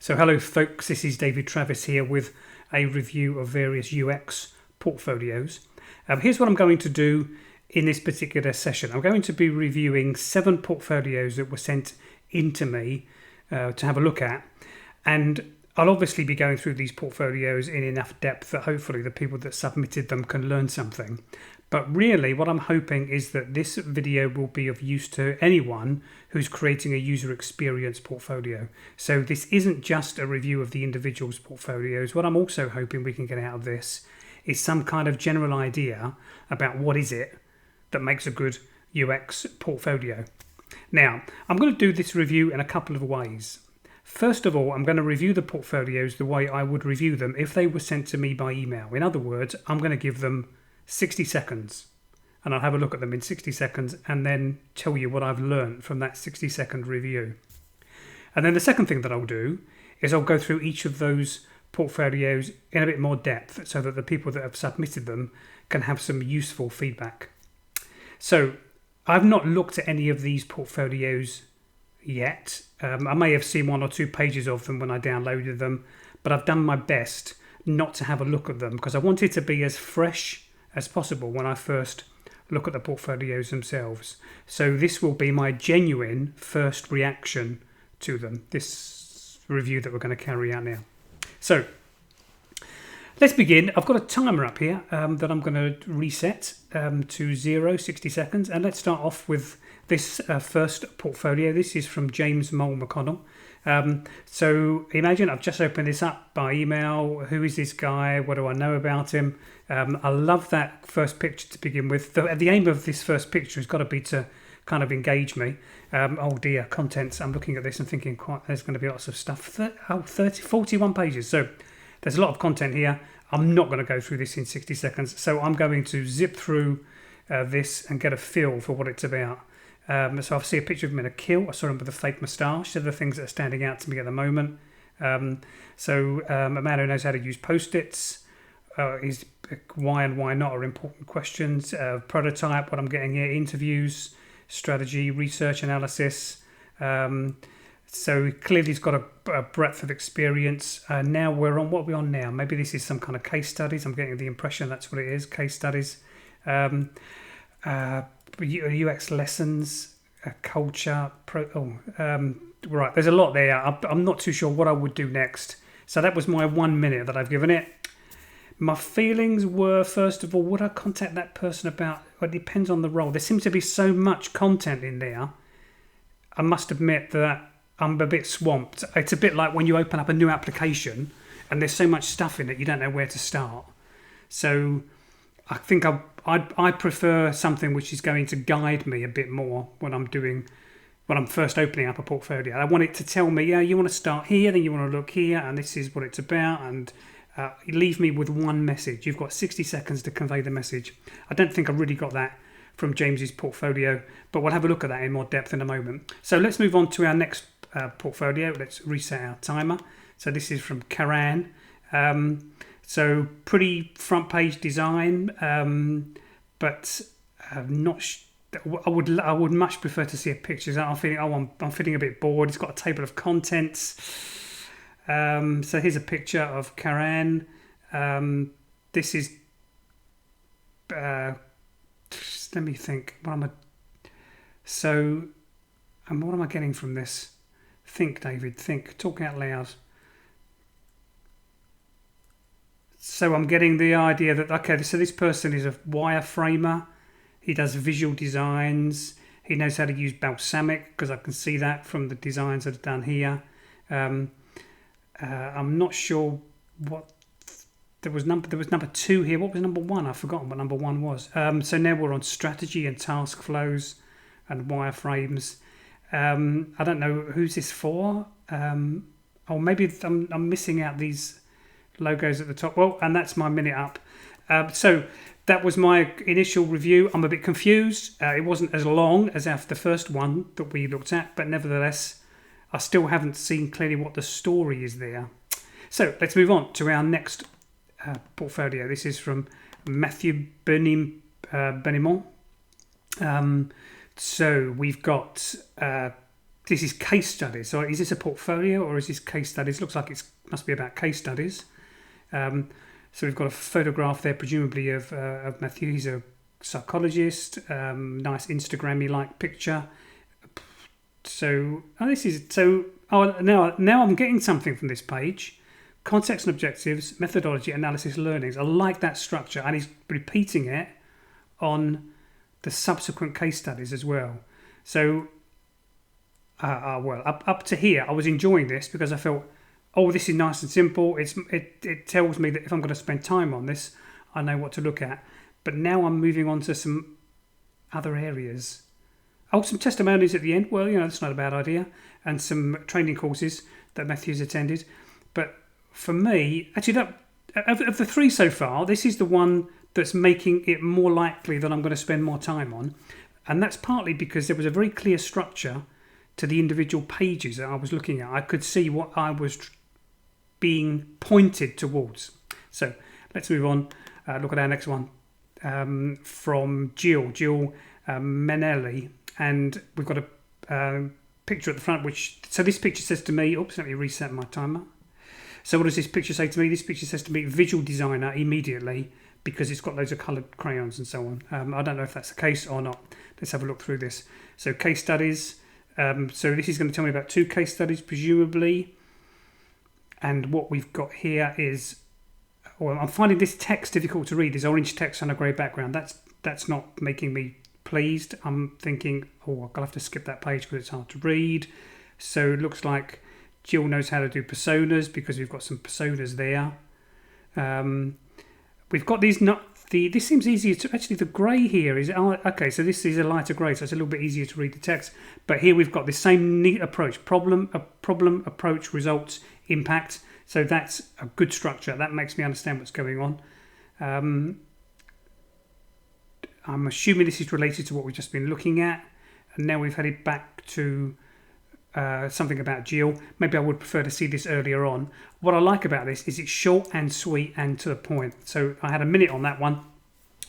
So hello folks, this is David Travis here with a review of various UX portfolios. Here's what I'm going to do in this particular session. I'm going to be reviewing 7 portfolios that were sent into me to have a look at, and I'll obviously be going through these portfolios in enough depth that hopefully the people that submitted them can learn something. But really what I'm hoping is that this video will be of use to anyone who's creating a user experience portfolio. So this isn't just a review of the individual's portfolios. What I'm also hoping we can get out of this is some kind of general idea about what is it that makes a good UX portfolio. Now, I'm going to do this review in a couple of ways. First of all, I'm going to review the portfolios the way I would review them if they were sent to me by email. In other words, I'm going to give them 60 seconds and I'll have a look at them in 60 seconds and then tell you what I've learned from that 60-second review. And then the second thing that I'll do is I'll go through each of those portfolios in a bit more depth so that the people that have submitted them can have some useful feedback. So I've not looked at any of these portfolios yet. I may have seen 1 or 2 pages of them when I downloaded them, but I've done my best not to have a look at them because I want it to be as fresh as possible when I first look at the portfolios themselves. So this will be my genuine first reaction to them, this review that we're going to carry out now. So let's begin. I've got a timer up here that I'm going to reset to 60 seconds, and let's start off with this first portfolio. This is from James Mole McConnell. So imagine I've just opened this up by email. Who is this guy? What do I know about him? I love that first picture to begin with. The aim of this first picture has got to be to kind of engage me. Oh dear, contents. I'm looking at this and thinking there's going to be lots of stuff. 41 pages. So there's a lot of content here. I'm not going to go through this in 60 seconds. So I'm going to zip through this and get a feel for what it's about. So I see a picture of him in a kilt. I saw him with a fake moustache. They're the things that are standing out to me at the moment. A man who knows how to use post-its. Is why and why not are important questions. Prototype, what I'm getting here. Interviews, strategy, research analysis. So clearly he's got a breadth of experience. Now we're on, what are we on now? Maybe this is some kind of case studies. I'm getting the impression that's what it is, case studies. UX lessons, culture, right, there's a lot there. I'm not too sure what I would do next. So that was my 1 minute that I've given it. My feelings were, first of all, would I contact that person about, well, it depends on the role. There seems to be so much content in there. I must admit that I'm a bit swamped. It's a bit like when you open up a new application and there's so much stuff in it, you don't know where to start. So I think I prefer something which is going to guide me a bit more when I'm first opening up a portfolio. I want it to tell me, yeah, you want to start here, then you want to look here, and this is what it's about, and leave me with one message. You've got 60 seconds to convey the message. I don't think I really got that from James's portfolio, but we'll have a look at that in more depth in a moment. So let's move on to our next portfolio. Let's reset our timer. So this is from Karan. So pretty front page design, but not. I would much prefer to see a picture. I'm feeling a bit bored. It's got a table of contents. So here's a picture of Karan. This is. Let me think. What am I getting from this? Think, David. Think. Talk out loud. So I'm getting the idea that, okay, so this person is a wireframer. He does visual designs. He knows how to use balsamic, because I can see that from the designs that are done here. I'm not sure what there was number 2 here. What was number 1? I've forgotten what number 1 was. So now we're on strategy and task flows and wireframes. I don't know who's this for. Maybe I'm missing out these logos at the top. Well, and that's my minute up. So that was my initial review. I'm a bit confused. It wasn't as long as the first one that we looked at, but nevertheless, I still haven't seen clearly what the story is there. So let's move on to our next portfolio. This is from Matthew Benimont. So we've got this is case studies. So is this a portfolio or is this case studies? Looks like it must be about case studies. So we've got a photograph there, presumably of Matthew. He's a psychologist. Nice Instagram-y like picture. So now I'm getting something from this page. Context and objectives, methodology, analysis, learnings. I like that structure, and he's repeating it on the subsequent case studies as well. So, up to here, I was enjoying this because I felt, oh, this is nice and simple. It tells me that if I'm going to spend time on this, I know what to look at. But now I'm moving on to some other areas. Oh, some testimonials at the end. Well, that's not a bad idea. And some training courses that Matthew's attended. But for me, actually, of the three so far, this is the one that's making it more likely that I'm going to spend more time on. And that's partly because there was a very clear structure to the individual pages that I was looking at. I could see what I was being pointed towards. So let's move on. Look at our next one from Jill Menelli. And we've got a picture at the front, so this picture says to me, oops, let me reset my timer. So what does this picture say to me? This picture says to me, visual designer immediately, because it's got loads of coloured crayons and so on. I don't know if that's the case or not. Let's have a look through this. So case studies. So this is going to tell me about 2 case studies, presumably. And what we've got here is, well, I'm finding this text difficult to read. This orange text on a grey background. That's not making me pleased. I'm thinking, I'll have to skip that page because it's hard to read. So it looks like Jill knows how to do personas because we've got some personas there. We've got these this seems easier to, actually the grey here is, okay, so this is a lighter grey, so it's a little bit easier to read the text. But here we've got the same neat approach, problem, approach, results, impact. So that's a good structure. That makes me understand what's going on. I'm assuming this is related to what we've just been looking at. And now we've headed back to something about Jill. Maybe I would prefer to see this earlier on. What I like about this is it's short and sweet and to the point. So I had a minute on that one.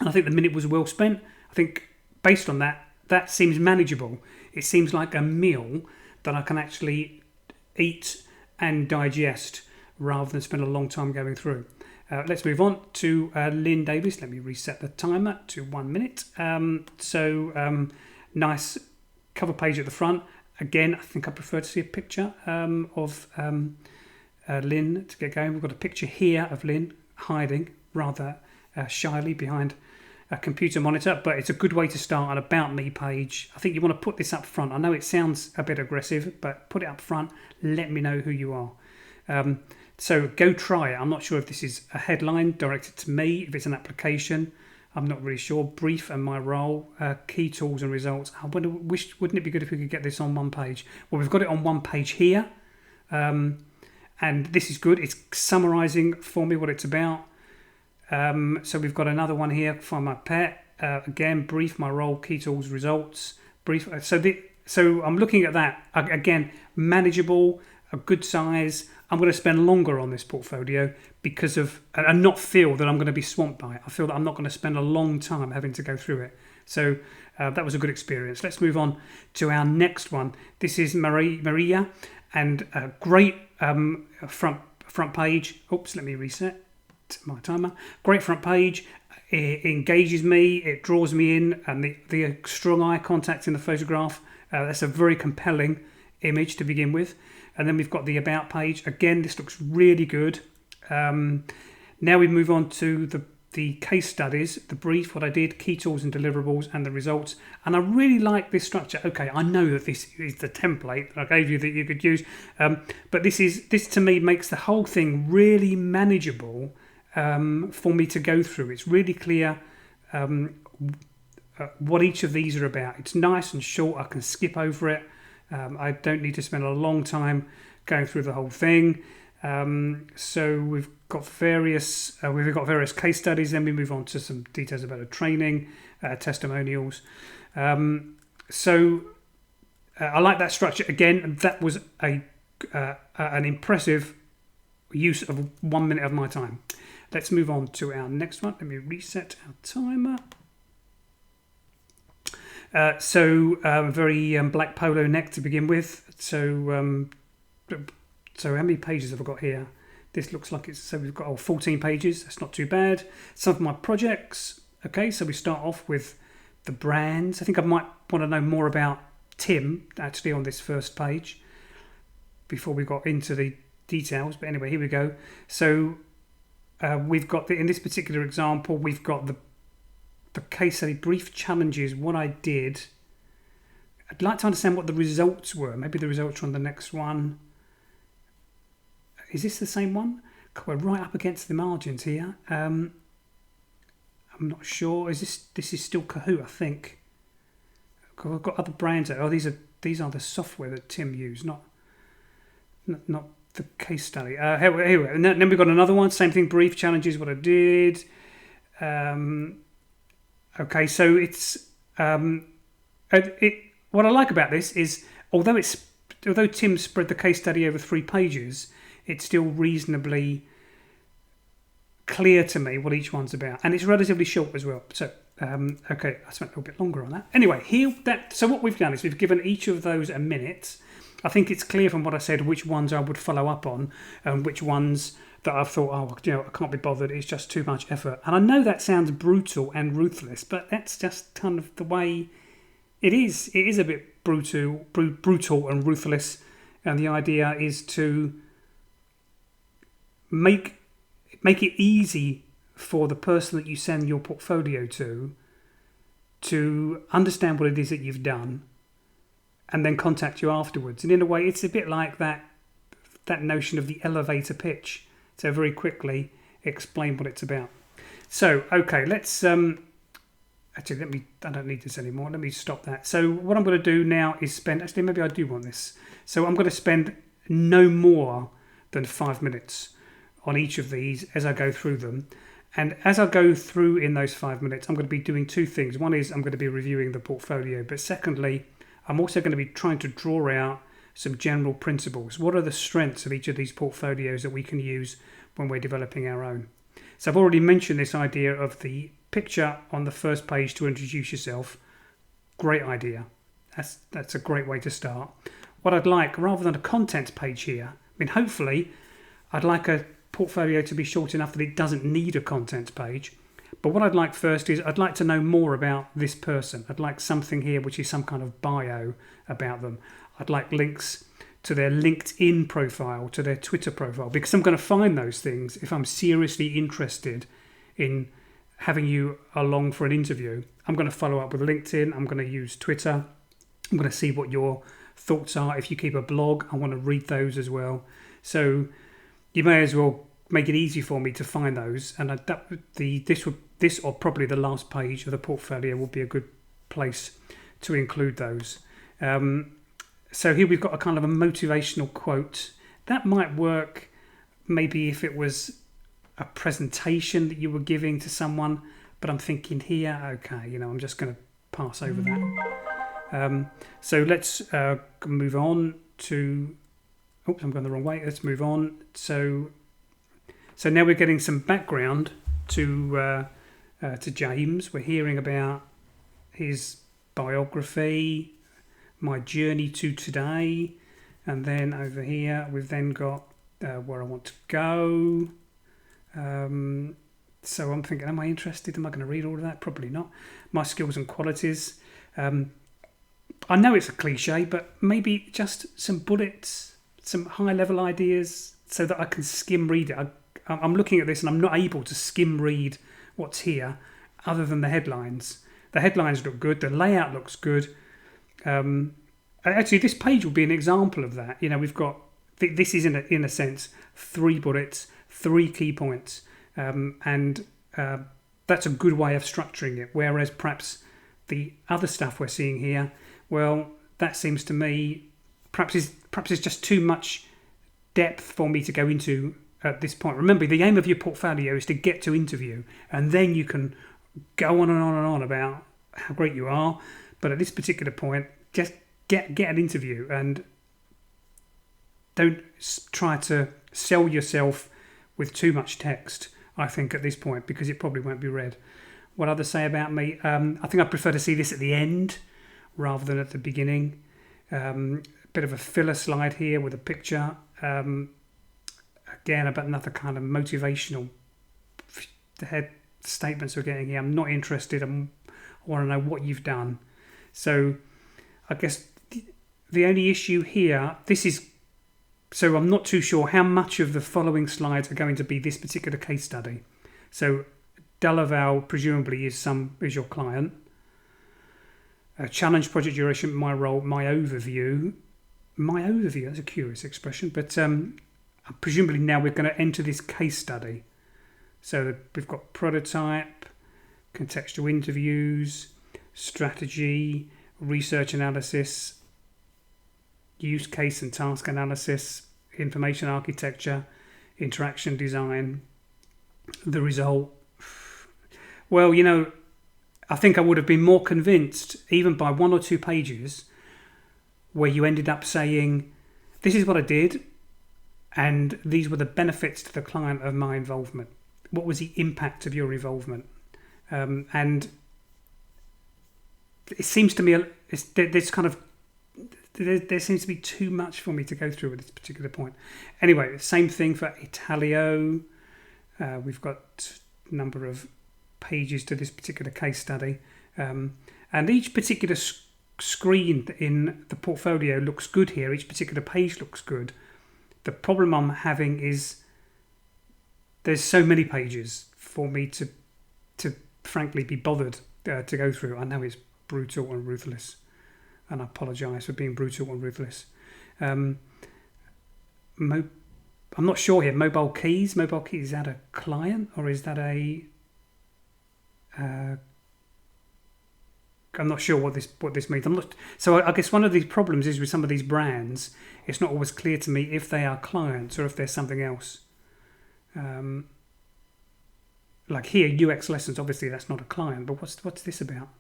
And I think the minute was well spent. I think based on that seems manageable. It seems like a meal that I can actually eat and digest rather than spend a long time going through. Let's move on to Lynn Davis. Let me reset the timer to 1 minute. Nice cover page at the front. Again, I think I prefer to see a picture of Lynn to get going. We've got a picture here of Lynn hiding rather shyly behind a computer monitor, but it's a good way to start an About Me page. I think you want to put this up front. I know it sounds a bit aggressive, but put it up front. Let me know who you are. So go try it. I'm not sure if this is a headline directed to me, if it's an application. I'm not really sure. Brief and my role, key tools and results. Wouldn't it be good if we could get this on one page? Well, we've got it on one page here. And this is good. It's summarising for me what it's about. So we've got another one here, Find My Pet. Again, brief, my role, key tools, results. Brief. So I'm looking at that. Again, manageable, a good size. I'm going to spend longer on this portfolio because of, and not feel that I'm going to be swamped by it. I feel that I'm not going to spend a long time having to go through it. So that was a good experience. Let's move on to our next one. This is Maria, and a great front page. Oops, let me reset my timer. Great front page. It engages me. It draws me in, and the strong eye contact in the photograph. That's a very compelling image to begin with. And then we've got the About page. Again, this looks really good. Now we move on to the case studies, the brief, what I did, key tools and deliverables, and the results. And I really like this structure. Okay, I know that this is the template that I gave you that you could use. But this to me makes the whole thing really manageable for me to go through. It's really clear what each of these are about. It's nice and short. I can skip over it. I don't need to spend a long time going through the whole thing. So we've got various case studies. Then we move on to some details about the training, testimonials. So I like that structure. Again, that was an impressive use of 1 minute of my time. Let's move on to our next one. Let me reset our timer. Very black polo neck to begin with. So how many pages have I got here? This looks like we've got 14 pages. That's not too bad. Some of my projects. Okay, so we start off with the brands. I think I might want to know more about Tim actually on this first page before we got into the details. But anyway, here we go. So we've got in this particular example, we've got the case study, brief challenges, what I did. I'd like to understand what the results were. Maybe the results are on the next one. Is this the same one? We're right up against the margins here. I'm not sure. This is still Kahoot, I think. I've got other brands. Oh, these are the software that Tim used, not the case study. Here, and then we've got another one. Same thing. Brief challenges. What I did. Okay, so it's what I like about this is although Tim spread the case study over 3 pages, it's still reasonably clear to me what each one's about, and it's relatively short as well. So okay, I spent a little bit longer on that. Anyway, so what we've done is we've given each of those a minute. I think it's clear from what I said which ones I would follow up on, and which ones that I've thought, I can't be bothered. It's just too much effort. And I know that sounds brutal and ruthless, but that's just kind of the way it is. It is a bit brutal and ruthless, and the idea is to make it easy for the person that you send your portfolio to understand what it is that you've done, and then contact you afterwards. And in a way, it's a bit like that notion of the elevator pitch. So very quickly explain what it's about. So okay, let's actually I don't need this anymore. Let me stop that. So what I'm going to do now is maybe I do want this. So I'm going to spend no more than 5 minutes on each of these as I go through them. And as I go through in those 5 minutes, I'm going to be doing 2 things. One is I'm going to be reviewing the portfolio, but secondly, I'm also going to be trying to draw out some general principles. What are the strengths of each of these portfolios that we can use when we're developing our own? So I've already mentioned this idea of the picture on the first page to introduce yourself. Great idea. That's a great way to start. What I'd like, rather than a contents page here, hopefully I'd like a portfolio to be short enough that it doesn't need a contents page. But what I'd like first is I'd like to know more about this person. I'd like something here which is some kind of bio about them. I'd like links to their LinkedIn profile, to their Twitter profile, because I'm going to find those things if I'm seriously interested in having you along for an interview. I'm going to follow up with LinkedIn. I'm going to use Twitter. I'm going to see what your thoughts are. If you keep a blog, I want to read those as well. So you may as well make it easy for me to find those. And this or probably the last page of the portfolio will be a good place to include those. So here we've got a kind of a motivational quote. That might work maybe if it was a presentation that you were giving to someone, but I'm thinking here, okay, I'm just going to pass over that. So let's move on to... Oops, I'm going the wrong way. Let's move on. So now we're getting some background to James. We're hearing about his biography, my journey to today, and then over here we've then got where I want to go. So I'm thinking, am I interested? Am I going to read all of that? Probably not. My skills and qualities. I know it's a cliche, but maybe just some bullets, some high-level ideas so that I can skim read it. I'm looking at this and I'm not able to skim read what's here other than the headlines. The headlines look good. The layout looks good. Actually, this page will be an example of that. We've got, this is in a sense 3 bullets, 3 key points, and that's a good way of structuring it. Whereas perhaps the other stuff we're seeing here, well, that seems to me perhaps is just too much depth for me to go into at this point. Remember, the aim of your portfolio is to get to interview, and then you can go on and on and on about how great you are. But at this particular point, just get an interview and don't try to sell yourself with too much text, I think, at this point, because it probably won't be read. What others say about me, I think I prefer to see this at the end rather than at the beginning. bit of a filler slide here with a picture. Again, about another kind of motivational head statements we're getting here. I'm not interested. I want to know what you've done. So I guess the only issue here, so I'm not too sure how much of the following slides are going to be this particular case study. So Delaval presumably is your client. Challenge, project duration, my role, my overview. My overview, that's a curious expression, but presumably now we're going to enter this case study. So we've got prototype, contextual interviews, strategy, research analysis, use case and task analysis, information architecture, interaction design, the result. Well, I think I would have been more convinced, even by 1 or 2 pages, where you ended up saying, this is what I did, and these were the benefits to the client of my involvement. What was the impact of your involvement? And it seems to me there seems to be too much for me to go through at this particular point. Anyway, same thing for Italio. We've got a number of pages to this particular case study. And each particular screen in the portfolio looks good here. Each particular page looks good. The problem I'm having is there's so many pages for me to frankly be bothered to go through. I know it's brutal and ruthless, and I apologise for being brutal and ruthless. I'm not sure here. Mobile keys, is that a client or is that a? I'm not sure what this means. So I guess one of the problems is with some of these brands, it's not always clear to me if they are clients or if they're something else. Like here, UX lessons. Obviously, that's not a client. But what's this about?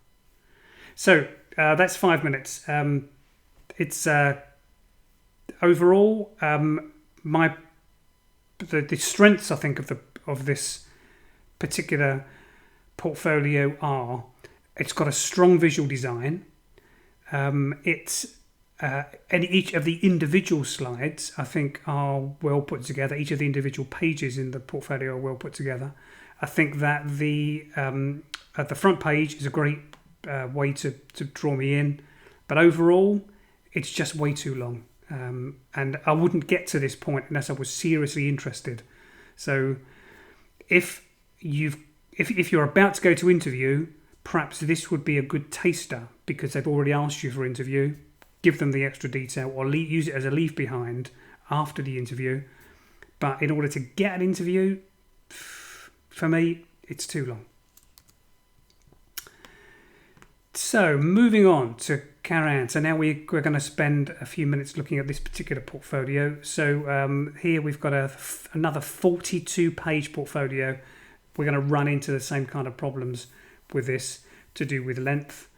So that's 5 minutes. It's overall the strengths, I think, of this particular portfolio are: it's got a strong visual design. And each of the individual slides, I think, are well put together. Each of the individual pages in the portfolio are well put together. I think that the front page is a great way to draw me in, but overall, it's just way too long. And I wouldn't get to this point unless I was seriously interested. So, if you're about to go to interview, perhaps this would be a good taster because they've already asked you for interview. Give them the extra detail or use it as a leave behind after the interview. But in order to get an interview, for me, it's too long. So moving on to Karen. So now we're going to spend a few minutes looking at this particular portfolio. So here we've got another 42-page portfolio. We're going to run into the same kind of problems with this to do with length.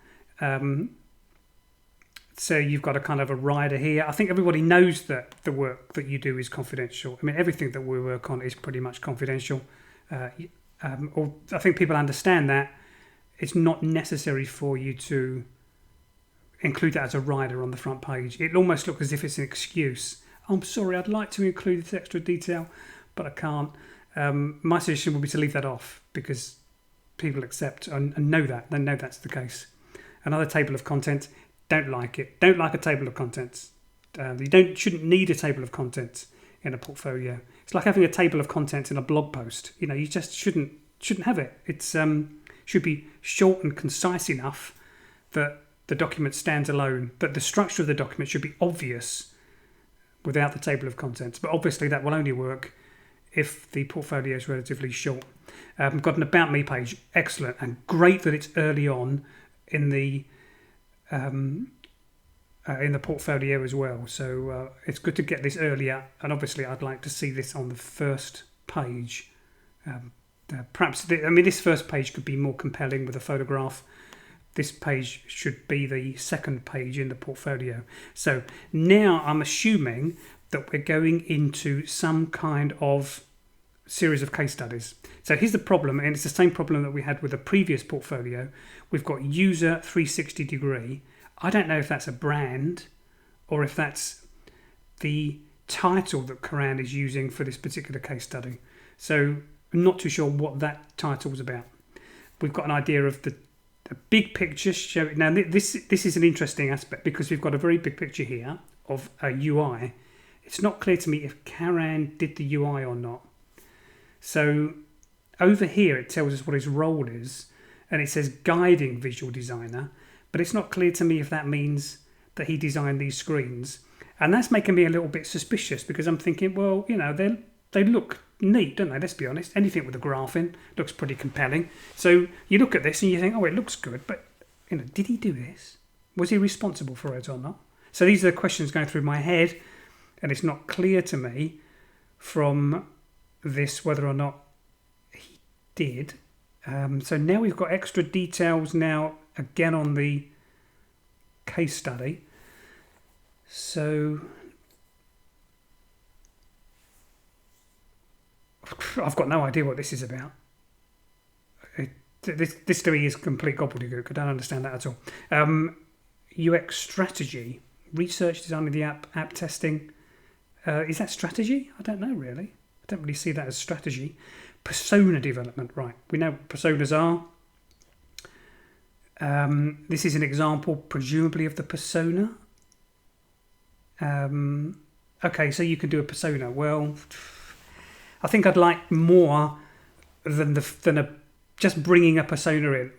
So you've got a kind of a rider here. I think everybody knows that the work that you do is confidential. I mean, everything that we work on is pretty much confidential. Or I think people understand that. It's not necessary for you to include that as a rider on the front page. It almost looks as if it's an excuse. I'm sorry, I'd like to include this extra detail, but I can't. My suggestion would be to leave that off because people accept and know that. They know that's the case. Another table of contents, don't like it. Don't like a table of contents. You shouldn't need a table of contents in a portfolio. It's like having a table of contents in a blog post. You just shouldn't have it. It's should be short and concise enough that the document stands alone, that the structure of the document should be obvious without the table of contents. But obviously that will only work if the portfolio is relatively short. I've got an About Me page, excellent, and great that it's early on in the portfolio as well. So it's good to get this earlier, and obviously I'd like to see this on the first page. This first page could be more compelling with a photograph. This page should be the second page in the portfolio. So now I'm assuming that we're going into some kind of series of case studies. So here's the problem, and it's the same problem that we had with the previous portfolio. We've got user 360 degree. I don't know if that's a brand or if that's the title that Karan is using for this particular case study. So I'm not too sure what that title was about. We've got an idea of the big picture. Now this is an interesting aspect because we've got a very big picture here of a UI. It's not clear to me if Karan did the UI or not. So over here it tells us what his role is, and it says guiding visual designer, but it's not clear to me if that means that he designed these screens. And that's making me a little bit suspicious because I'm thinking, well, they look neat, don't they? Let's be honest. Anything with a graph in looks pretty compelling. So you look at this and you think, oh, it looks good, but did he do this? Was he responsible for it or not? So these are the questions going through my head, and it's not clear to me from this whether or not he did. So now we've got extra details now again on the case study. So I've got no idea what this is about. This to me is complete gobbledygook. I don't understand that at all. UX strategy, research, designing the app testing. Is that strategy? I don't know really. I don't really see that as strategy. Persona development, right. We know what personas are. This is an example, presumably, of the persona. Okay, so you can do a persona. Well, I think I'd like more than just bringing a persona in.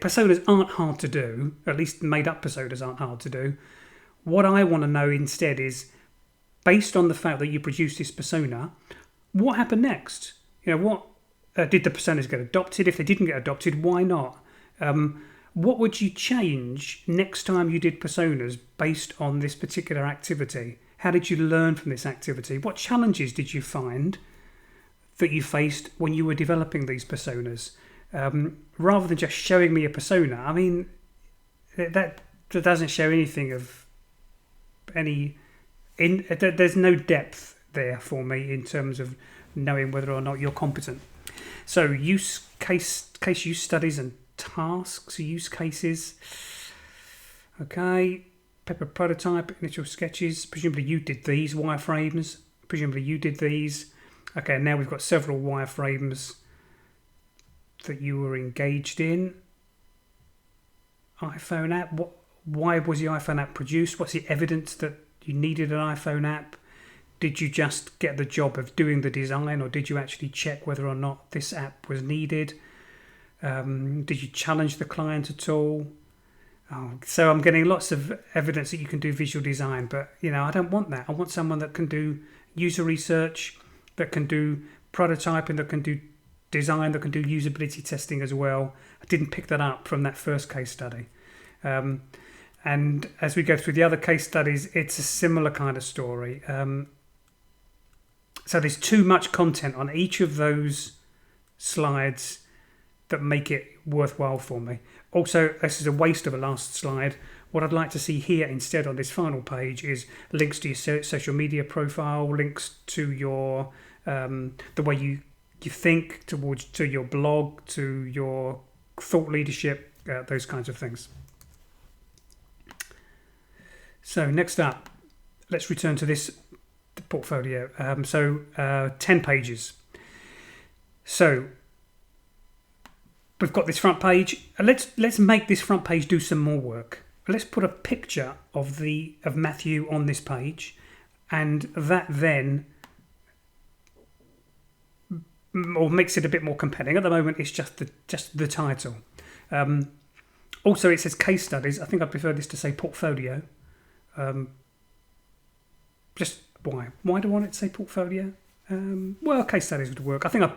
Personas aren't hard to do. At least made-up personas aren't hard to do. What I want to know instead is, based on the fact that you produced this persona, what happened next? What did the personas get adopted? If they didn't get adopted, why not? What would you change next time you did personas based on this particular activity? How did you learn from this activity? What challenges did you find that you faced when you were developing these personas? Rather than just showing me a persona, I mean, that doesn't show anything of any. There's no depth there for me in terms of knowing whether or not you're competent. So case use studies and tasks, use cases. Okay, paper prototype, initial sketches. Presumably you did these wireframes. Presumably you did these. Okay, now we've got several wireframes that you were engaged in. iPhone app. Why was the iPhone app produced? What's the evidence that you needed an iPhone app? Did you just get the job of doing the design, or did you actually check whether or not this app was needed? Did you challenge the client at all? So I'm getting lots of evidence that you can do visual design, but I don't want that. I want someone that can do user research, that can do prototyping, that can do design, that can do usability testing as well. I didn't pick that up from that first case study. And as we go through the other case studies, it's a similar kind of story. So there's too much content on each of those slides that make it worthwhile for me. Also, this is a waste of a last slide. What I'd like to see here instead on this final page is links to your social media profile, links to your the way you think to your blog, to your thought leadership, those kinds of things. So next up, let's return to this portfolio. 10 pages. So we've got this front page. Let's make this front page do some more work. Let's put a picture of Matthew on this page, and that then makes it a bit more compelling. At the moment, it's just the title. Also, it says case studies. I think I prefer this to say portfolio. Just why? Why do I want it to say portfolio? Well, case studies would work. I think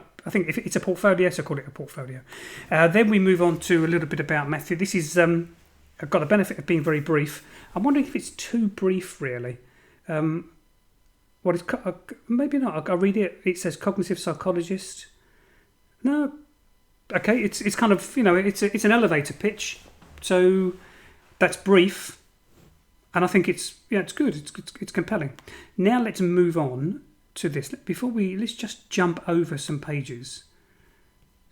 if it's a portfolio, so call it a portfolio. Then we move on to a little bit about Matthew. This is I've got the benefit of being very brief. I'm wondering if it's too brief, really. Maybe not. I'll read it. It says cognitive psychologist. No. Okay, it's kind of it's an elevator pitch, so that's brief. And I think it's good. It's compelling. Now let's move on to this. Let's just jump over some pages.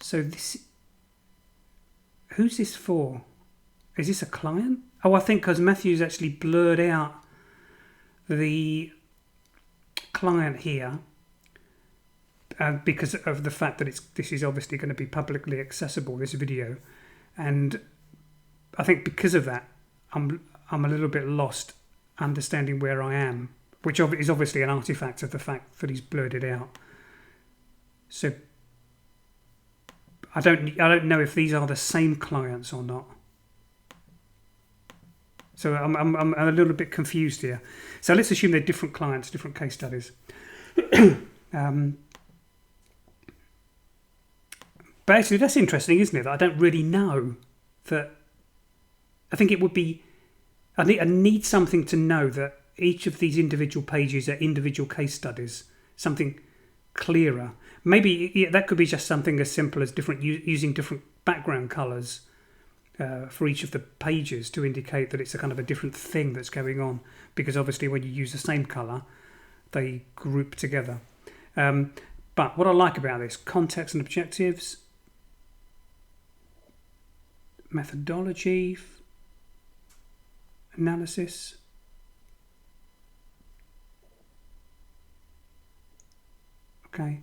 So who's this for? Is this a client? Oh, I think because Matthew's actually blurred out the client here, because of the fact that this is obviously going to be publicly accessible, this video, and I think because of that, I'm a little bit lost understanding where I am, which is obviously an artifact of the fact that he's blurred it out. So I don't know if these are the same clients or not. So I'm a little bit confused here. So let's assume they're different clients, different case studies. But actually, that's interesting, isn't it? That I don't really know that. I think it would be. I need something to know that each of these individual pages are individual case studies. Something clearer. Maybe that could be just something as simple as using different background colours for each of the pages to indicate that it's a kind of a different thing that's going on. Because obviously, when you use the same colour, they group together. But what I like about this, context and objectives, methodology, analysis. Okay,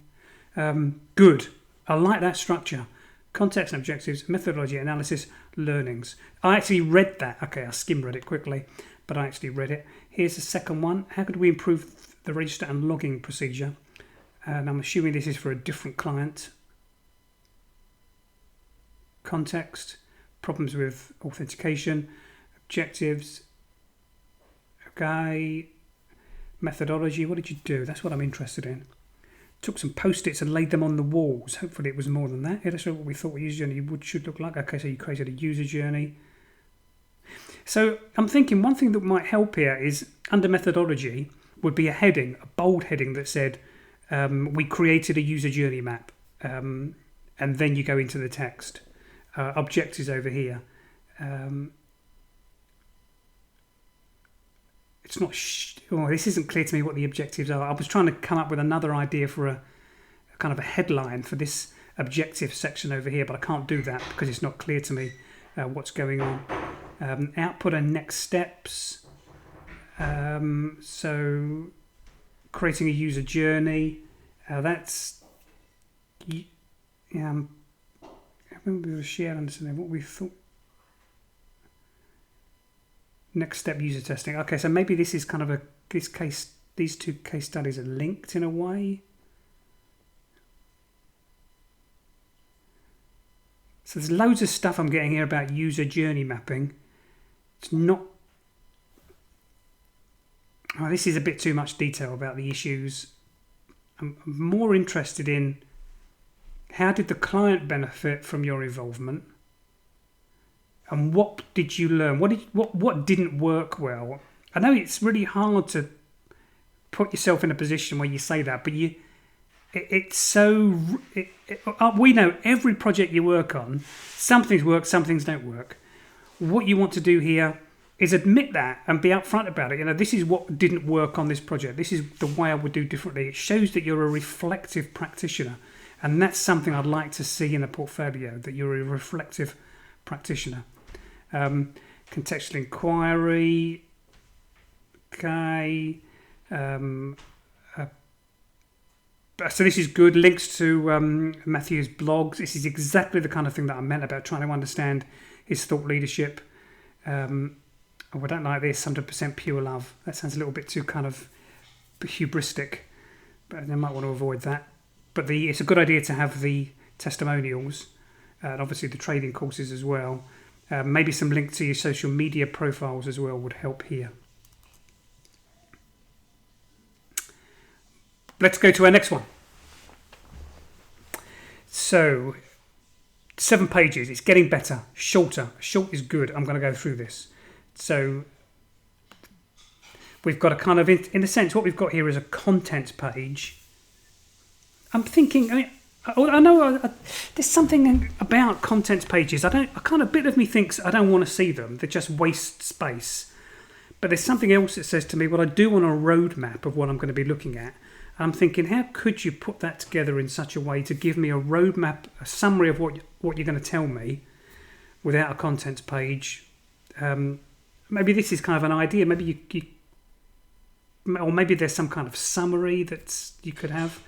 good. I like that structure. Context and objectives, methodology, analysis, learnings. I actually read that. Okay, I skim read it quickly, but I actually read it. Here's the second one. How could we improve the register and logging procedure? And I'm assuming this is for a different client. Context, problems with authentication, objectives. Okay, methodology. What did you do? That's what I'm interested in. Took some post-its and laid them on the walls. Hopefully it was more than that. Illustrate what we thought a user journey should look like. Okay, so you created a user journey. So I'm thinking one thing that might help here is under methodology would be a heading, a bold heading that said, we created a user journey map. And then you go into the text. Objectives over here. It's not. This isn't clear to me what the objectives are. I was trying to come up with another idea for a kind of a headline for this objective section over here, but I can't do that because it's not clear to me what's going on. Output and next steps. So creating a user journey. That's. I remember we shared understanding what we thought. Next step user testing. Okay, so maybe this is kind of these two case studies are linked in a way. So there's loads of stuff I'm getting here about user journey mapping. It's not. Oh, this is a bit too much detail about the issues. I'm more interested in how did the client benefit from your involvement? And what did you learn? What didn't work well? I know it's really hard to put yourself in a position where you say that, but we know every project you work on, some things work, some things don't work. What you want to do here is admit that and be upfront about it. This is what didn't work on this project. This is the way I would do differently. It shows that you're a reflective practitioner, and that's something I'd like to see in a portfolio, that you're a reflective practitioner. Contextual inquiry. Okay. So this is good. Links to Matthew's blogs. This is exactly the kind of thing that I meant about trying to understand his thought leadership. I don't like this 100% pure love. That sounds a little bit too kind of hubristic, but I might want to avoid that. But it's a good idea to have the testimonials and obviously the trading courses as well. Maybe some link to your social media profiles as well would help here. Let's go to our next one. So, 7 pages. It's getting better. Shorter. Short is good. I'm going to go through this. So, we've got a kind of, in a sense, what we've got here is a content page. I'm thinking, I know there's something about content pages. A bit of me thinks I don't want to see them. They just waste space. But there's something else that says to me, well, I do want a roadmap of what I'm going to be looking at. And I'm thinking, how could you put that together in such a way to give me a roadmap, a summary of what you're going to tell me without a contents page? Maybe this is kind of an idea. Maybe or maybe there's some kind of summary that you could have.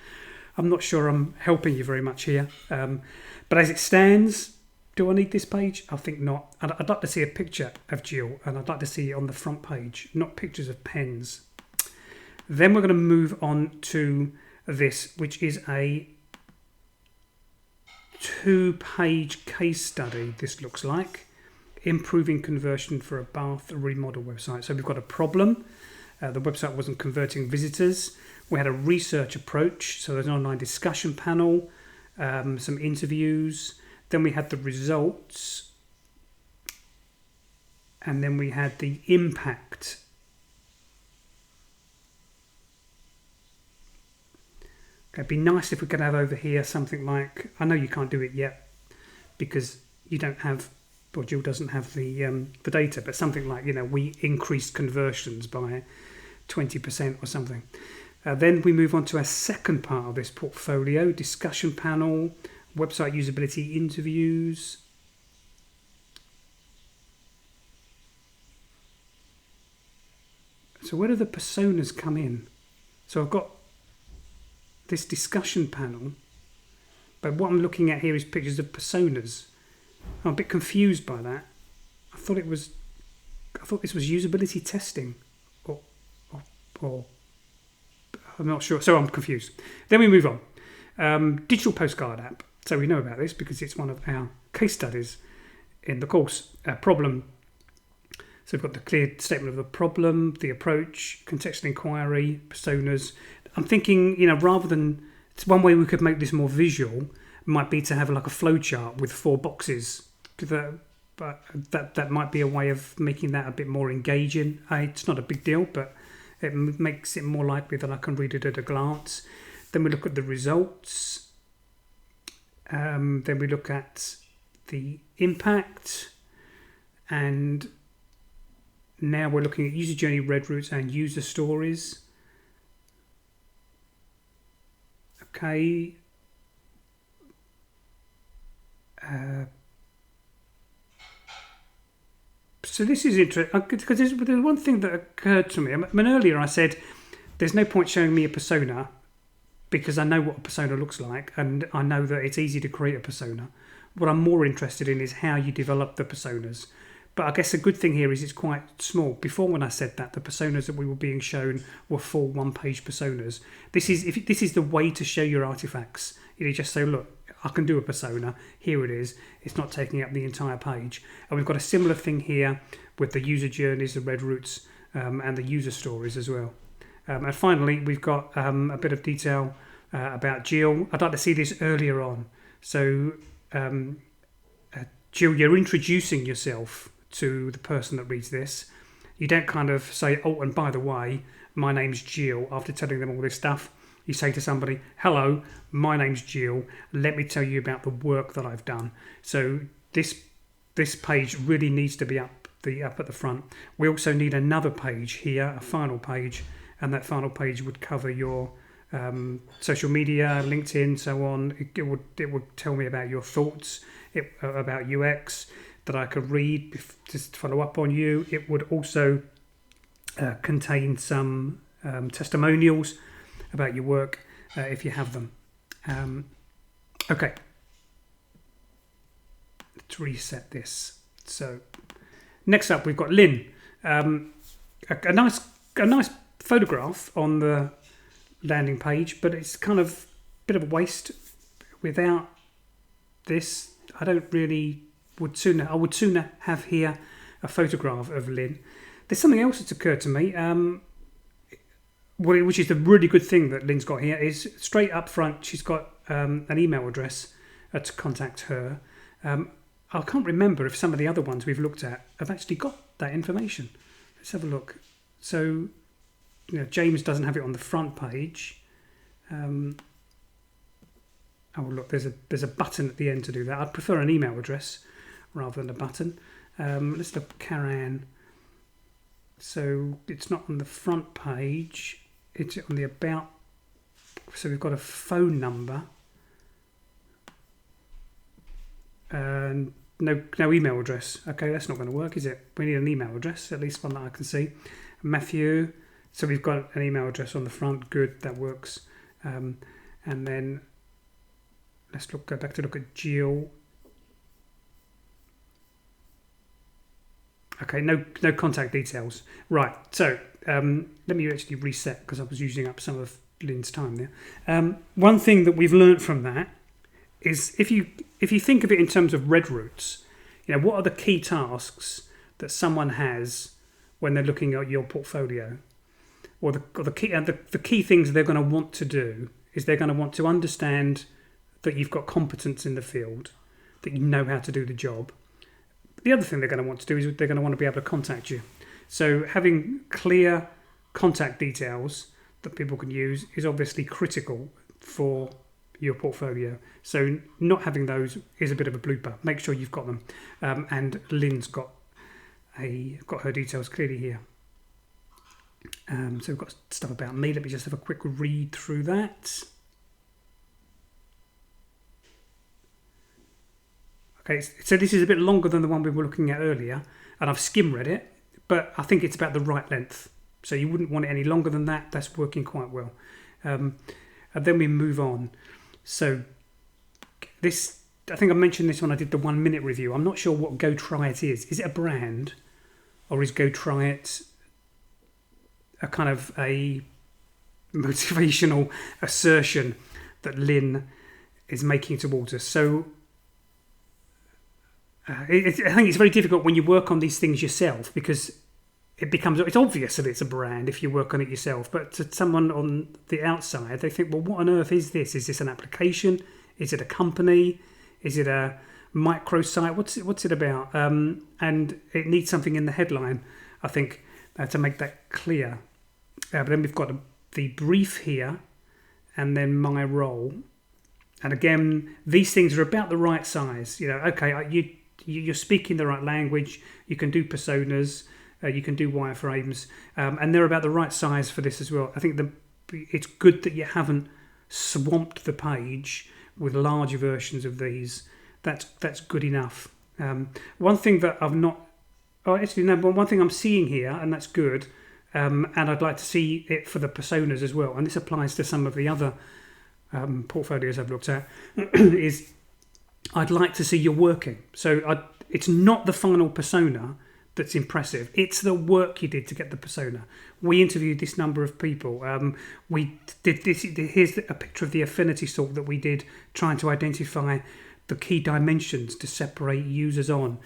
I'm not sure I'm helping you very much here. But as it stands, do I need this page? I think not. I'd like to see a picture of Jill, and I'd like to see it on the front page, not pictures of pens. Then we're going to move on to this, which is a 2-page case study, this looks like. Improving conversion for a bath remodel website. So we've got a problem. The website wasn't converting visitors. We had a research approach, so there's an online discussion panel, some interviews. Then we had the results, and then we had the impact. Okay, it'd be nice if we could have over here something like, I know you can't do it yet because you don't have, or Jill doesn't have the data, but something like, we increased conversions by 20% or something. Then we move on to our second part of this portfolio, discussion panel, website usability interviews. So where do the personas come in? So I've got this discussion panel, but what I'm looking at here is pictures of personas. I'm a bit confused by that. I thought this was usability testing, or I'm not sure. So I'm confused. Then we move on. Digital Postcard App. So we know about this because it's one of our case studies in the course. Problem. So we've got the clear statement of the problem, the approach, contextual inquiry, personas. I'm thinking, rather than, it's one way we could make this more visual might be to have like a flow chart with 4 boxes. But that might be a way of making that a bit more engaging. It's not a big deal, but it makes it more likely that I can read it at a glance. Then we look at the results. Then we look at the impact. And now we're looking at user journey, red routes, and user stories. Okay. So this is interesting because there's one thing that occurred to me. I mean, earlier I said there's no point showing me a persona because I know what a persona looks like and I know that it's easy to create a persona. What I'm more interested in is how you develop the personas. But I guess a good thing here is it's quite small. Before, when I said that, the personas that we were being shown were full 1-page personas. This is the way to show your artifacts. You just say, look, I can do a persona. Here it is. It's not taking up the entire page. And we've got a similar thing here with the user journeys, the red routes, and the user stories as well. And finally, we've got a bit of detail about Jill. I'd like to see this earlier on. So, Jill, you're introducing yourself to the person that reads this. You don't kind of say, oh, and by the way, my name's Jill, after telling them all this stuff. You say to somebody, hello, my name's Jill. Let me tell you about the work that I've done. So this page really needs to be up at the front. We also need another page here, a final page, and that final page would cover your social media, LinkedIn, so on. It would tell me about your thoughts about UX that I could read just to follow up on you. It would also contain some testimonials about your work if you have them. Okay, let's reset this. So next up we've got Lynn. A nice photograph on the landing page, but it's kind of a bit of a waste. Without this, I would sooner have here a photograph of Lynn. There's something else that's occurred to me, which is the really good thing that Lynn's got here, is straight up front she's got an email address to contact her. I can't remember if some of the other ones we've looked at have actually got that information. Let's have a look. So, James doesn't have it on the front page. Oh look, there's a button at the end to do that. I'd prefer an email address rather than a button. Let's look at Karen. So it's not on the front page. It's on the about. So we've got a phone number. And no email address. Okay, that's not going to work, is it? We need an email address, at least one that I can see. Matthew. So we've got an email address on the front. Good, that works. And then let's go back to look at Jill. Okay, no contact details. Right, so let me actually reset because I was using up some of Lynn's time there. One thing that we've learned from that is if you think of it in terms of red routes, what are the key tasks that someone has when they're looking at your portfolio, or the key things they're going to want to do is they're going to want to understand that you've got competence in the field, that you know how to do the job. The other thing they're going to want to do is they're going to want to be able to contact you. So having clear contact details that people can use is obviously critical for your portfolio. So not having those is a bit of a blooper. Make sure you've got them. And Lynn's got her details clearly here. So we've got stuff about me. Let me just have a quick read through that. Okay, so this is a bit longer than the one we were looking at earlier, and I've skim read it, but I think it's about the right length. So you wouldn't want it any longer than that. That's working quite well. And then we move on. So this, I think I mentioned this when I did the 1 minute review. I'm not sure what Go Try It is. Is it a brand, or is Go Try It a kind of a motivational assertion that Lynn is making towards us? So I think it's very difficult when you work on these things yourself, because it's obvious that it's a brand if you work on it yourself. But to someone on the outside, they think, well, what on earth is this? Is this an application? Is it a company? Is it a microsite? What's it about? And it needs something in the headline, I think, to make that clear. But then we've got the brief here, and then my role. And again, these things are about the right size. Okay, you're speaking the right language. You can do personas. You can do wireframes, and they're about the right size for this as well. I think it's good that you haven't swamped the page with larger versions of these. That's good enough. One thing that one thing I'm seeing here, and that's good, and I'd like to see it for the personas as well. And this applies to some of the other portfolios I've looked at. Is I'd like to see you working. So it's not the final persona that's impressive. It's the work you did to get the persona. We interviewed this number of people. We did this. Here's a picture of the affinity sort that we did, trying to identify the key dimensions to separate users on.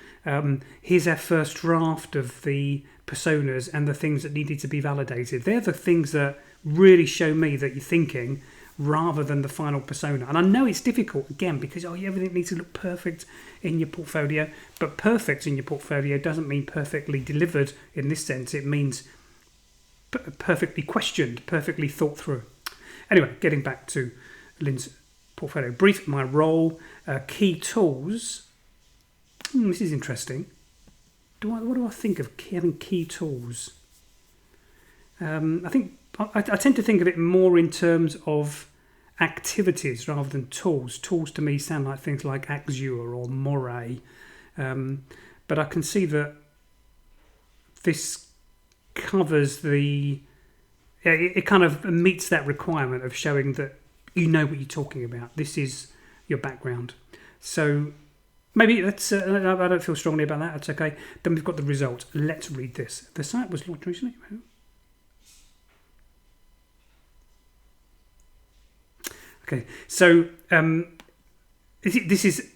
Here's our first draft of the personas and the things that needed to be validated. They're the things that really show me that you're thinking, rather than the final persona. And I know it's difficult, again, because everything needs to look perfect in your portfolio, but perfect in your portfolio doesn't mean perfectly delivered in this sense. It means perfectly questioned, perfectly thought through. Anyway, getting back to Lynn's portfolio. Brief, my role, key tools. This is interesting. What do I think of having key tools? I think I tend to think of it more in terms of activities rather than tools. Tools to me sound like things like Axure or Moray. But I can see that this covers it kind of meets that requirement of showing that you know what you're talking about. This is your background. So maybe that's, I don't feel strongly about that. That's okay. Then we've got the result. Let's read this. The site was launched recently. Okay, so this is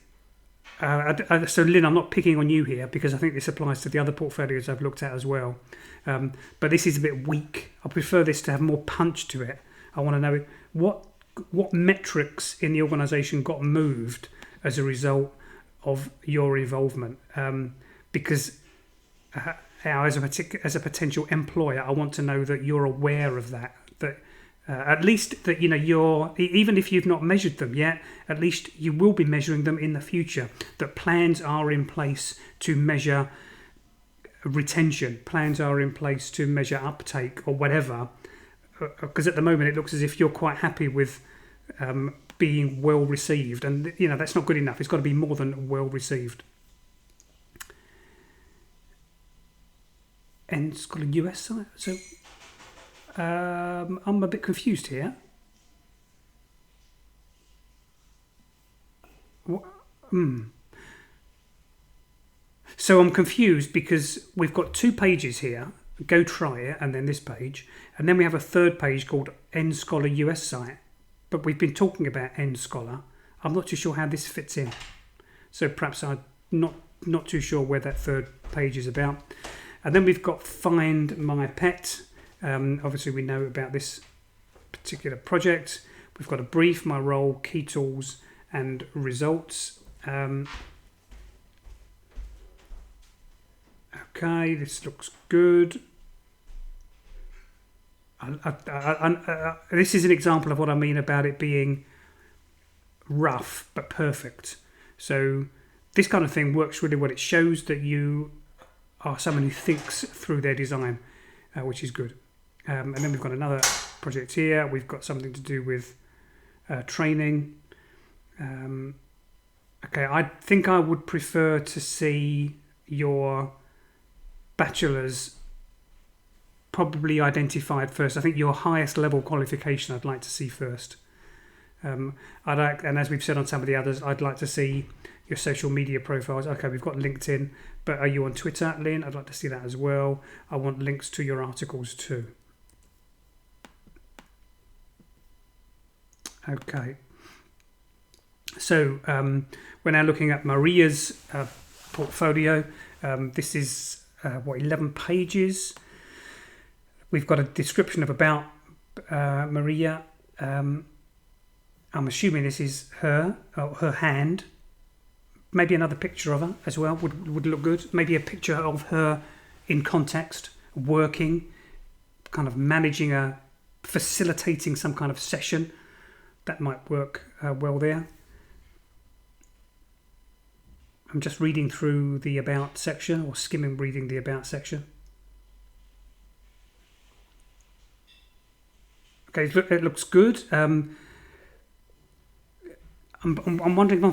so Lynn, I'm not picking on you here because I think this applies to the other portfolios I've looked at as well. But this is a bit weak. I prefer this to have more punch to it. I want to know what metrics in the organisation got moved as a result of your involvement. Because as a potential employer, I want to know that you're aware of that. At least that you're, even if you've not measured them yet, at least you will be measuring them in the future. That plans are in place to measure retention, plans are in place to measure uptake or whatever. Because at the moment it looks as if you're quite happy with being well received, and that's not good enough. It's got to be more than well received. And it's got a US site, so. I'm a bit confused here. So I'm confused because we've got 2 pages here. Go try it, and then this page, and then we have a 3rd page called End Scholar US site. But we've been talking about End Scholar. I'm not too sure how this fits in. So perhaps I'm not too sure where that 3rd page is about. And then we've got Find My Pet. Obviously we know about this particular project. We've got a brief, my role, key tools, and results. Okay, this looks good. This is an example of what I mean about it being rough but perfect. So this kind of thing works really well. It shows that you are someone who thinks through their design, which is good. And then we've got another project here. We've got something to do with training. Okay, I think I would prefer to see your bachelor's probably identified first. I think your highest level qualification I'd like to see first. And as we've said on some of the others, I'd like to see your social media profiles. Okay, we've got LinkedIn, but are you on Twitter, Lynn? I'd like to see that as well. I want links to your articles too. Okay. So we're now looking at Maria's portfolio. This is 11 pages. We've got a description of about Maria. I'm assuming this is her hand. Maybe another picture of her as well would look good. Maybe a picture of her in context, working, kind of managing facilitating some kind of session. That might work well there. I'm just reading through the About section, or skimming reading the About section. Okay, it looks good. I'm wondering if am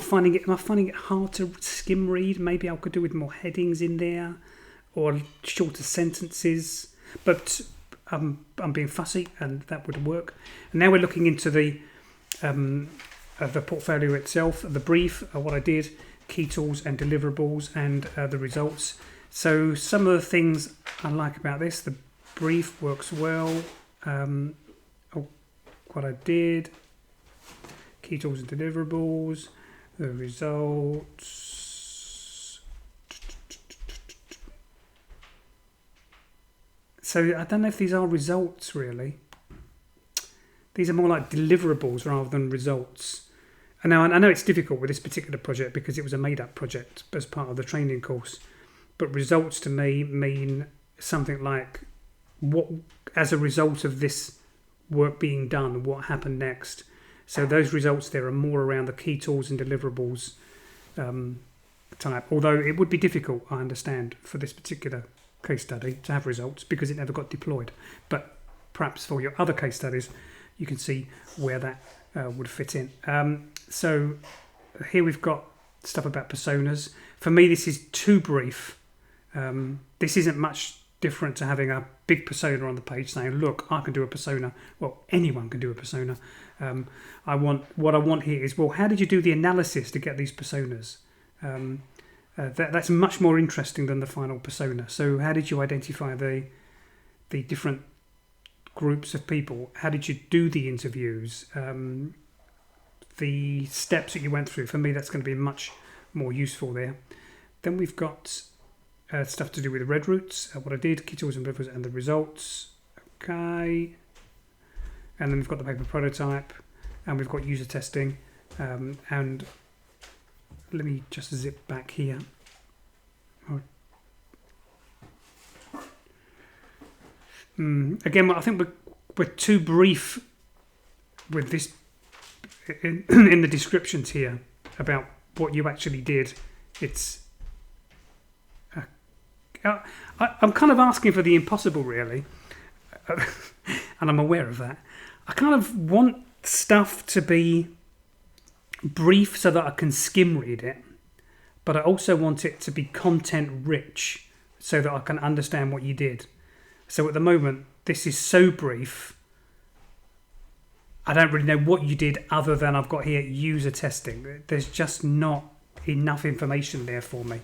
I finding it hard to skim read? Maybe I could do with more headings in there, or shorter sentences. But I'm being fussy, and that would work. And now we're looking into the portfolio itself, the brief, what I did, key tools and deliverables, and the results. So some of the things I like about this, the brief works well. What I did, key tools and deliverables, the results. So I don't know if these are results really. These are more like deliverables rather than results. And now I know it's difficult with this particular project because it was a made-up project as part of the training course. But results to me mean something like what, as a result of this work being done, what happened next. So those results there are more around the key tools and deliverables type. Although it would be difficult, I understand, for this particular case study to have results because it never got deployed. But perhaps for your other case studies, you can see where that would fit in. So here we've got stuff about personas. For me, this is too brief. This isn't much different to having a big persona on the page saying, look, I can do a persona. Well, anyone can do a persona. What I want here is, well, how did you do the analysis to get these personas? That's much more interesting than the final persona. So how did you identify the different groups of people? How did you do the interviews? The steps that you went through, for me, that's going to be much more useful there. Then we've got stuff to do with the red roots, what I did, key tools and deliverables, and the results. Okay. And then we've got the paper prototype, and we've got user testing. And let me just zip back here. Again, I think we're too brief with this in the descriptions here about what you actually did. It's I'm kind of asking for the impossible, really, and I'm aware of that. I kind of want stuff to be brief so that I can skim read it, but I also want it to be content rich so that I can understand what you did. So at the moment, this is so brief. I don't really know what you did other than I've got here user testing. There's just not enough information there for me.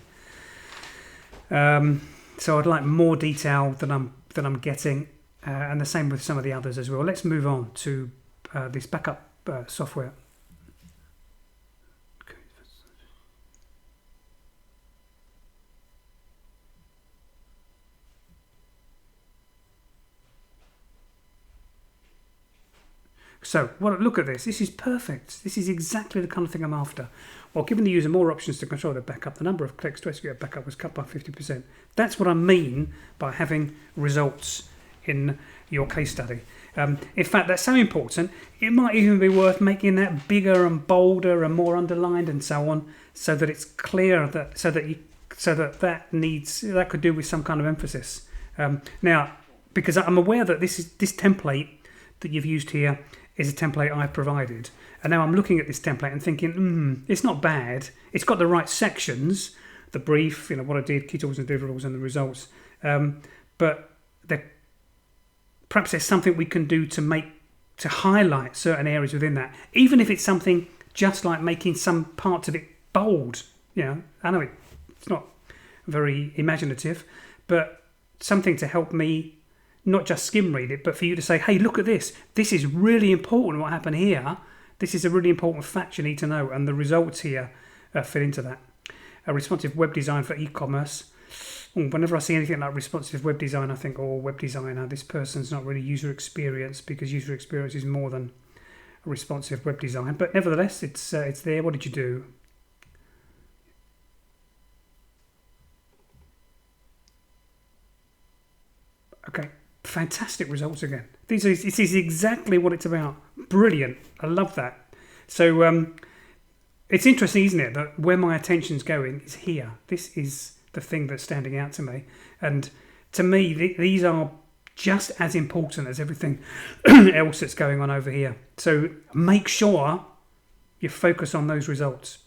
So I'd like more detail than I'm getting, and the same with some of the others as well. Let's move on to this backup software. So, well, look at this. This is perfect. This is exactly the kind of thing I'm after. While giving the user more options to control their backup, the number of clicks to execute a backup was cut by 50%. That's what I mean by having results in your case study. In fact, that's so important, it might even be worth making that bigger and bolder and more underlined and so on, so that it's clear that that could do with some kind of emphasis. Now, because I'm aware that this template that you've used here is a template I've provided. And now I'm looking at this template and thinking, it's not bad. It's got the right sections, the brief, what I did, key tools and deliverables and the results. But perhaps there's something we can do to highlight certain areas within that. Even if it's something just like making some parts of it bold. I know it's not very imaginative, but something to help me not just skim read it, but for you to say, hey, look at this. This is really important what happened here. This is a really important fact you need to know. And the results here fit into that. A responsive web design for e-commerce. Whenever I see anything like responsive web design, I think, web designer, this person's not really user experience, because user experience is more than a responsive web design. But nevertheless, it's there. What did you do? Okay. Fantastic results again. This is exactly what it's about. Brilliant. I love that. So it's interesting, isn't it, that where my attention's going is here. This is the thing that's standing out to me. And to me, these are just as important as everything else that's going on over here. So make sure you focus on those results.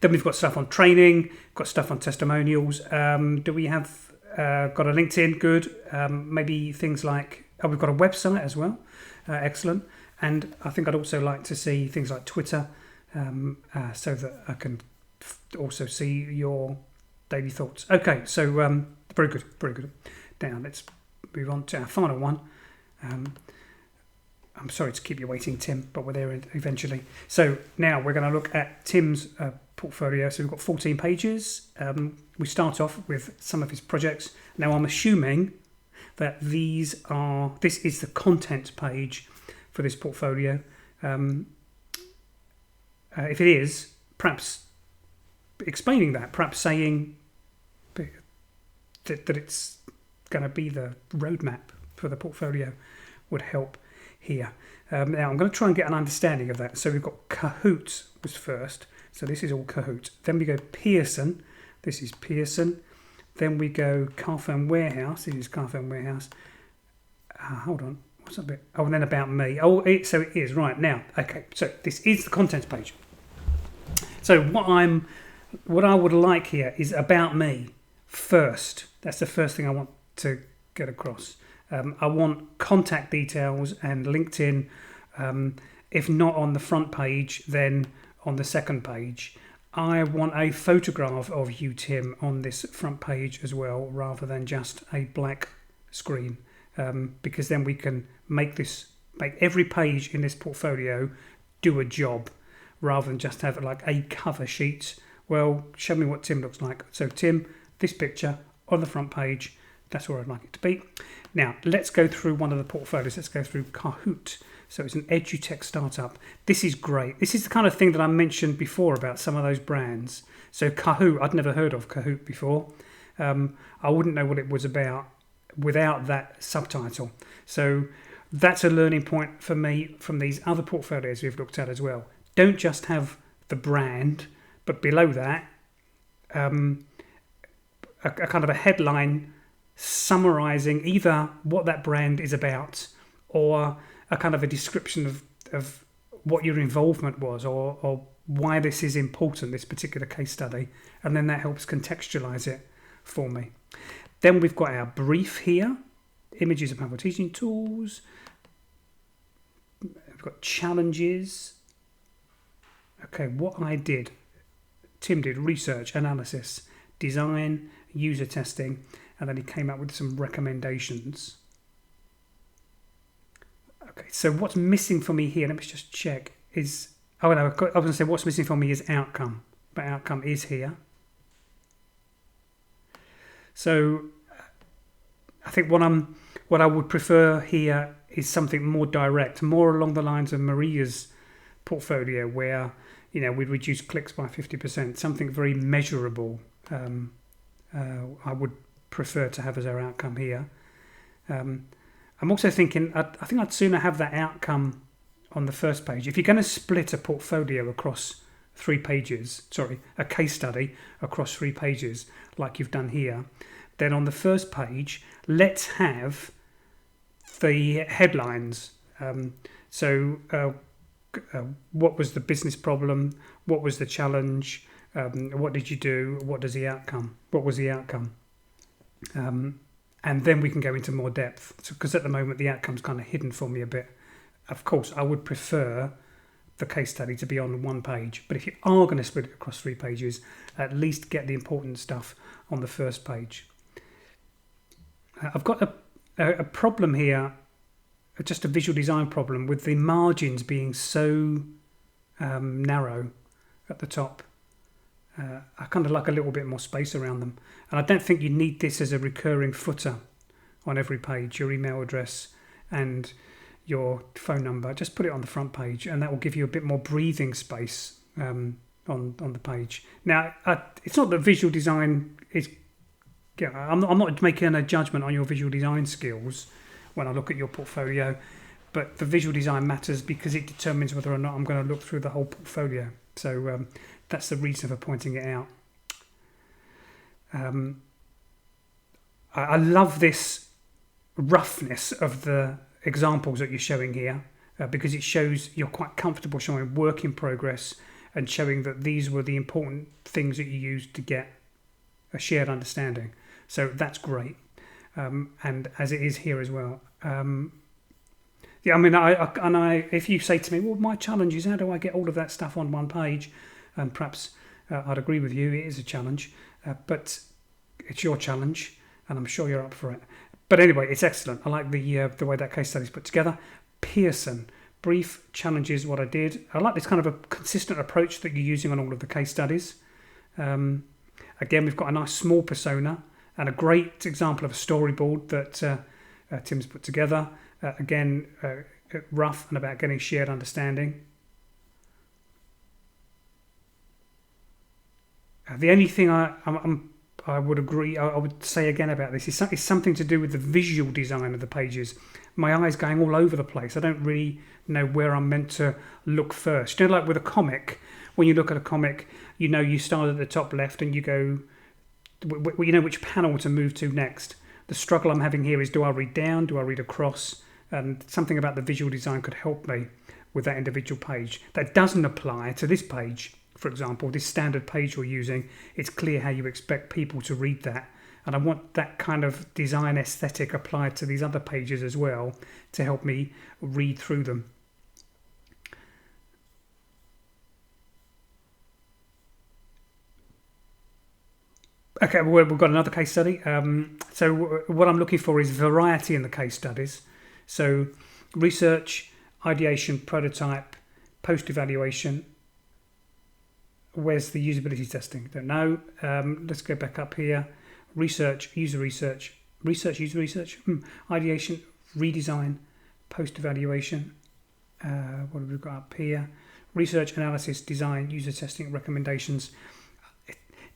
Then we've got stuff on training, got stuff on testimonials. Do we have... got a LinkedIn, good. Maybe things like, we've got a website as well, excellent. And I think I'd also like to see things like Twitter, so that I can also see your daily thoughts. Okay, so very good, very good. Now let's move on to our final one. I'm sorry to keep you waiting, Tim, but we're there eventually. So now we're going to look at Tim's portfolio. So we've got 14 pages. We start off with some of his projects. Now I'm assuming that this is the content page for this portfolio. If it is, perhaps explaining that, perhaps saying that it's going to be the roadmap for the portfolio would help here. Now I'm going to try and get an understanding of that. So we've got Kahoot was first. So this is all Kahoot. Then we go Pearson. This is Pearson. Then we go Carphone Warehouse. This is Carphone Warehouse. Hold on. What's that bit? Oh, and then About Me. So it is. Right, now. Okay, so this is the contents page. So what I would like here is About Me first. That's the first thing I want to get across. I want contact details and LinkedIn. If not on the front page, then on the second page. I want a photograph of you, Tim, on this front page as well, rather than just a black screen, because then we can make every page in this portfolio do a job, rather than just have like a cover sheet. Well, show me what Tim looks like. So Tim, this picture on the front page, that's where I'd like it to be. Now, let's go through one of the portfolios. Let's go through Kahoot. So it's an edutech startup. This is great. This is the kind of thing that I mentioned before about some of those brands. So Kahoot, I'd never heard of Kahoot before. I wouldn't know what it was about without that subtitle. So that's a learning point for me from these other portfolios we've looked at as well. Don't just have the brand, but below that, a kind of a headline summarising either what that brand is about or a kind of a description of what your involvement was or why this is important, this particular case study, and then that helps contextualise it for me. Then we've got our brief here. images of powerful teaching tools. We've got challenges. Okay, what I did. Tim did research, analysis, design, user testing, and then he came up with some recommendations. Okay, so what's missing for me here, let me just check, is... Oh, no, I was going to say what's missing for me is outcome, but outcome is here. So I think what I would prefer here is something more direct, more along the lines of Maria's portfolio, where we'd reduce clicks by 50%, something very measurable. I would prefer to have as our outcome here. I'm also thinking, I think I'd sooner have that outcome on the first page. If you're going to split a portfolio across 3 pages, a case study across 3 pages, like you've done here, then on the first page, let's have the headlines. What was the business problem? What was the challenge? What did you do? What was the outcome? And then we can go into more depth. Because at the moment, the outcome's kind of hidden for me a bit. Of course, I would prefer the case study to be on 1 page. But if you are going to split it across 3 pages, at least get the important stuff on the first page. I've got a problem here, just a visual design problem, with the margins being so narrow at the top. I kind of like a little bit more space around them. And I don't think you need this as a recurring footer on every page, your email address and your phone number. Just put it on the front page, and that will give you a bit more breathing space on the page. Now, it's not that visual design is... I'm not making a judgment on your visual design skills when I look at your portfolio, but the visual design matters because it determines whether or not I'm going to look through the whole portfolio. So that's the reason for pointing it out. I love this roughness of the examples that you're showing here because it shows you're quite comfortable showing work in progress and showing that these were the important things that you used to get a shared understanding. So that's great. And as it is here as well. If you say to me, well, my challenge is how do I get all of that stuff on 1 page? And perhaps I'd agree with you, it is a challenge, but it's your challenge, and I'm sure you're up for it. But anyway, it's excellent. I like the way that case study is put together. Pearson, brief challenges, what I did. I like this kind of a consistent approach that you're using on all of the case studies. Again, we've got a nice small persona and a great example of a storyboard that Tim's put together. Again, rough and about getting shared understanding. The only thing I would say again about this is something to do with the visual design of the pages. My eye's going all over the place. I don't really know where I'm meant to look first. Like with a comic, when you look at a comic, you start at the top left and you go, you know which panel to move to next. The struggle I'm having here is, do I read down? Do I read across? And something about the visual design could help me with that individual page. That doesn't apply to this page. For example, this standard page we're using, it's clear how you expect people to read that. And I want that kind of design aesthetic applied to these other pages as well to help me read through them. Okay, well, we've got another case study. So what I'm looking for is variety in the case studies. So research, ideation, prototype, post-evaluation. Where's the usability testing? Don't know. Let's go back up here. Research, user research, ideation, redesign, post-evaluation. What have we got up here? Research, analysis, design, user testing, recommendations.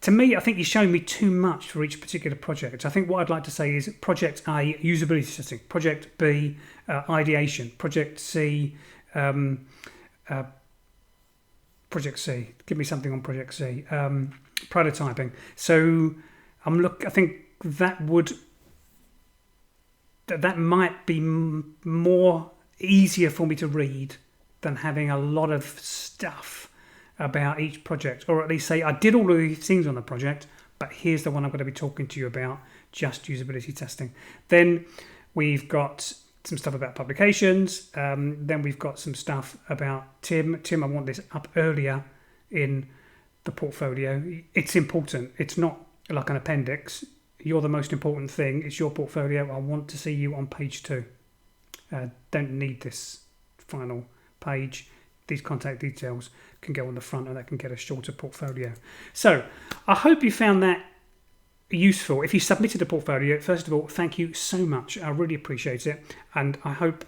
To me, I think you're showing me too much for each particular project. I think what I'd like to say is Project A, usability testing. Project B, ideation. Project C, Project C. Give me something on Project C. Prototyping. So I think that might be more easier for me to read than having a lot of stuff about each project, or at least say I did all of these things on the project, but here's the one I'm going to be talking to you about, just usability testing. Then We've got some stuff about publications. Then we've got some stuff about Tim. Tim, I want this up earlier in the portfolio. It's important. It's not like an appendix. You're the most important thing. It's your portfolio. I want to see you on page 2. Don't need this final page. These contact details can go on the front and that can get a shorter portfolio. So I hope you found that useful. If you submitted a portfolio, first of all, thank you so much. I really appreciate it. And I hope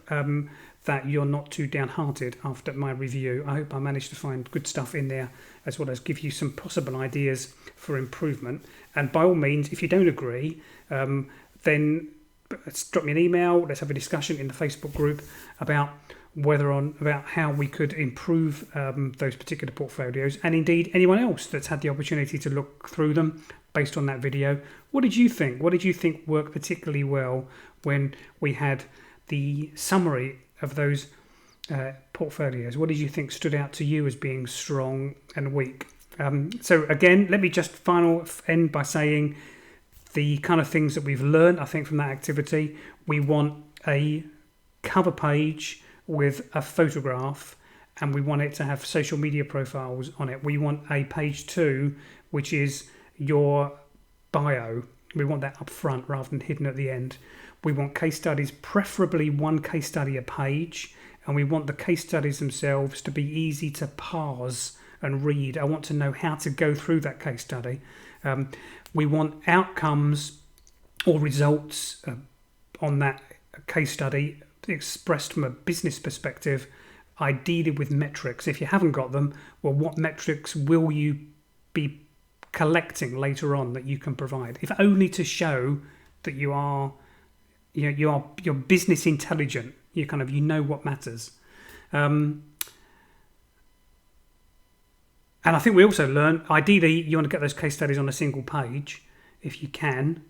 that you're not too downhearted after my review. I hope I managed to find good stuff in there, as well as give you some possible ideas for improvement. And by all means, if you don't agree, then drop me an email. Let's have a discussion in the Facebook group about how we could improve those particular portfolios, and indeed anyone else that's had the opportunity to look through them based on that video. What did you think? What did you think worked particularly well when we had the summary of those portfolios? What did you think stood out to you as being strong and weak? So again, let me just end by saying the kind of things that we've learned, I think, from that activity. We want a cover page with a photograph, and we want it to have social media profiles on it. We want a page 2, which is your bio. We want that up front rather than hidden at the end. We want case studies, preferably one case study a page, and we want the case studies themselves to be easy to parse and read. I want to know how to go through that case study. We want outcomes or results on that case study expressed from a business perspective, ideally with metrics. If you haven't got them, well, what metrics will you be collecting later on that you can provide, if only to show that you're business intelligent. You know what matters. And I think we also learn, ideally, you want to get those case studies on a single page if you can.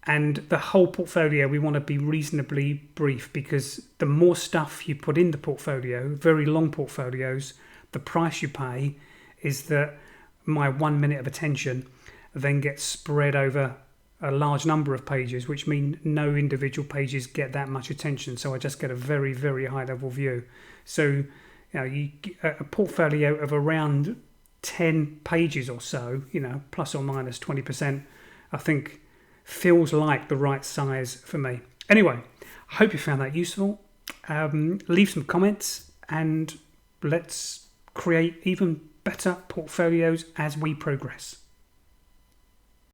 And the whole portfolio, we want to be reasonably brief, because the more stuff you put in the portfolio, very long portfolios, the price you pay is that my 1 minute of attention then gets spread over a large number of pages, which mean no individual pages get that much attention. So I just get a very, very high level view. So a portfolio of around 10 pages or so, plus or minus 20%, I think feels like the right size for me. Anyway, I hope you found that useful. Leave some comments and let's create even better portfolios as we progress.